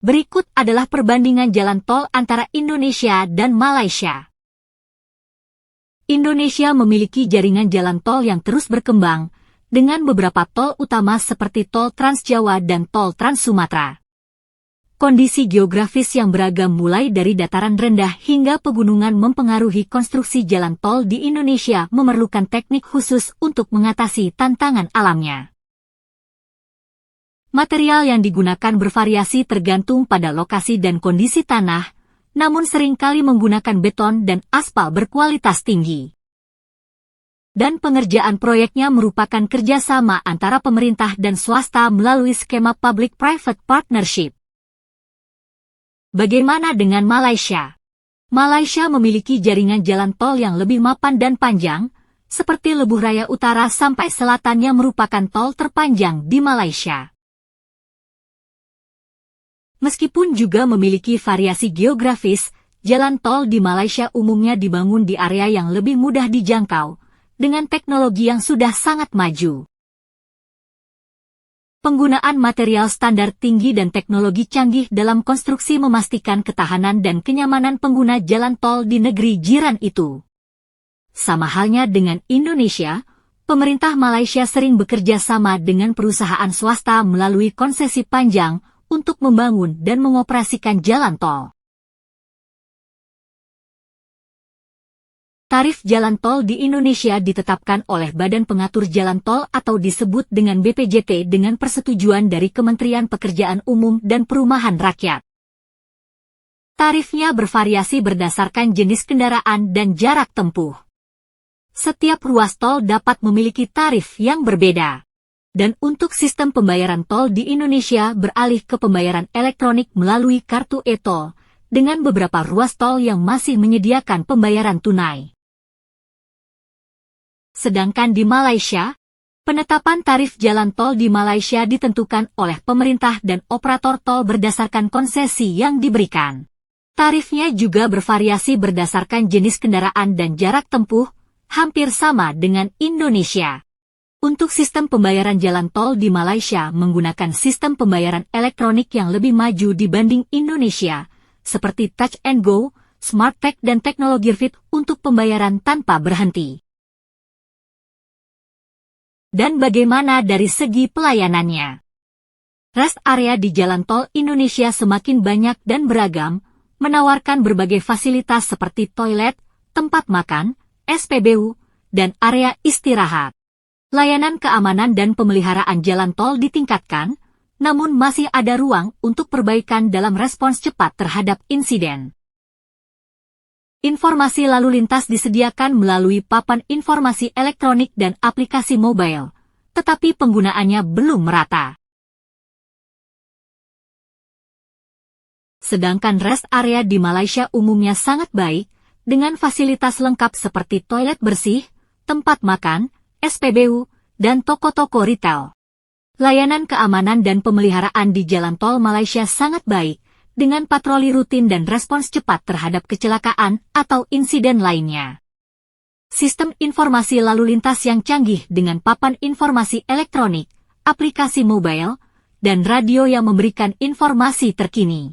Berikut adalah perbandingan jalan tol antara Indonesia dan Malaysia. Indonesia memiliki jaringan jalan tol yang terus berkembang, dengan beberapa tol utama seperti tol Trans Jawa dan tol Trans Sumatera. Kondisi geografis yang beragam mulai dari dataran rendah hingga pegunungan mempengaruhi konstruksi jalan tol di Indonesia memerlukan teknik khusus untuk mengatasi tantangan alamnya. Material yang digunakan bervariasi tergantung pada lokasi dan kondisi tanah, namun seringkali menggunakan beton dan aspal berkualitas tinggi. Dan pengerjaan proyeknya merupakan kerjasama antara pemerintah dan swasta melalui skema Public-Private Partnership. Bagaimana dengan Malaysia? Malaysia memiliki jaringan jalan tol yang lebih mapan dan panjang, seperti Lebuh Raya Utara sampai Selatan yang merupakan tol terpanjang di Malaysia. Meskipun juga memiliki variasi geografis, jalan tol di Malaysia umumnya dibangun di area yang lebih mudah dijangkau, dengan teknologi yang sudah sangat maju. Penggunaan material standar tinggi dan teknologi canggih dalam konstruksi memastikan ketahanan dan kenyamanan pengguna jalan tol di negeri jiran itu. Sama halnya dengan Indonesia, pemerintah Malaysia sering bekerja sama dengan perusahaan swasta melalui konsesi panjang untuk membangun dan mengoperasikan jalan tol. Tarif jalan tol di Indonesia ditetapkan oleh Badan Pengatur Jalan Tol atau disebut dengan BPJT dengan persetujuan dari Kementerian Pekerjaan Umum dan Perumahan Rakyat. Tarifnya bervariasi berdasarkan jenis kendaraan dan jarak tempuh. Setiap ruas tol dapat memiliki tarif yang berbeda. Dan untuk sistem pembayaran tol di Indonesia beralih ke pembayaran elektronik melalui kartu e-tol, dengan beberapa ruas tol yang masih menyediakan pembayaran tunai. Sedangkan di Malaysia, penetapan tarif jalan tol di Malaysia ditentukan oleh pemerintah dan operator tol berdasarkan konsesi yang diberikan. Tarifnya juga bervariasi berdasarkan jenis kendaraan dan jarak tempuh, hampir sama dengan Indonesia. Untuk sistem pembayaran jalan tol di Malaysia menggunakan sistem pembayaran elektronik yang lebih maju dibanding Indonesia, seperti Touch and Go, Smart Tag dan teknologi RFID untuk pembayaran tanpa berhenti. Dan bagaimana dari segi pelayanannya? Rest area di jalan tol Indonesia semakin banyak dan beragam, menawarkan berbagai fasilitas seperti toilet, tempat makan, SPBU, dan area istirahat. Layanan keamanan dan pemeliharaan jalan tol ditingkatkan, namun masih ada ruang untuk perbaikan dalam respons cepat terhadap insiden. Informasi lalu lintas disediakan melalui papan informasi elektronik dan aplikasi mobile, tetapi penggunaannya belum merata. Sedangkan rest area di Malaysia umumnya sangat baik, dengan fasilitas lengkap seperti toilet bersih, tempat makan, SPBU, dan toko-toko retail. Layanan keamanan dan pemeliharaan di jalan tol Malaysia sangat baik, dengan patroli rutin dan respons cepat terhadap kecelakaan atau insiden lainnya. Sistem informasi lalu lintas yang canggih dengan papan informasi elektronik, aplikasi mobile, dan radio yang memberikan informasi terkini.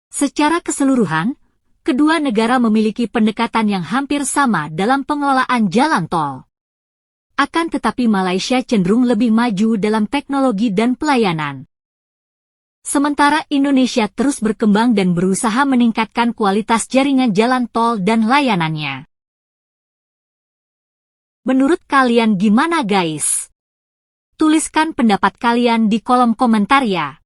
Secara keseluruhan, kedua negara memiliki pendekatan yang hampir sama dalam pengelolaan jalan tol. Akan tetapi Malaysia cenderung lebih maju dalam teknologi dan pelayanan. Sementara Indonesia terus berkembang dan berusaha meningkatkan kualitas jaringan jalan tol dan layanannya. Menurut kalian gimana guys? Tuliskan pendapat kalian di kolom komentar ya.